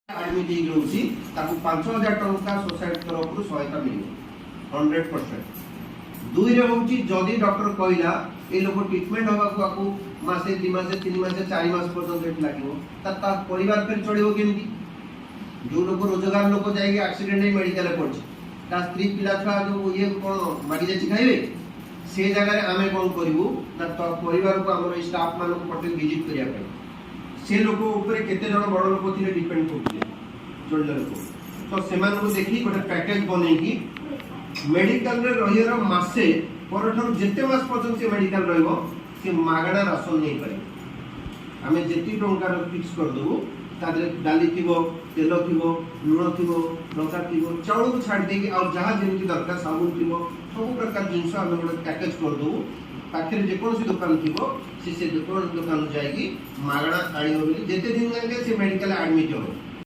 Admit होगी 5000 टंका society तरफ सहायता मिले 100%। दुई रे होची जदी डॉक्टर कहला ए लोक ट्रीटमेंट होगा को मासे 2 मासे 3 मासे 4 मास पर्यंत लागो ता परिवार पे चलिबो केमती। जो लोक रोजगार लोक जाई एक्सीडेंट मेडिकल पड़छ ता स्त्री पिला छुआ जो ये कोन माटी जाची खाइबे से जगह रे आमे कोन करिवो ना तो परिवार को हमर स्टाफ मान को पटे विजिट करिया पे से लोक ऊपर केते जण बड़ लोक थिले डिपेंड करथिले जोड़ले लोक तो सेमान को देखि गोटे पैकेज बनै की मेडिकल रे रहियर मासे परठन जेते मास पर्यंत से मेडिकल रहइबो से मागणा राशन नै पारे आमे जेति टंका फिक्स कर दबो तादरे डाली थिबो तेल थिबो लुण थिबो लंका थिबो चाउल को छाड़ देकी और जहां जेमति दरकार साबुन थिबो सब प्रकार जिंस आमे गोटे पैकेज कर दबो पाखे जे कोन सी दुकान थिबो से दुकान जायकी मागणा आणी होबे जेते दिन जाके से मेडिकल एडमिट हो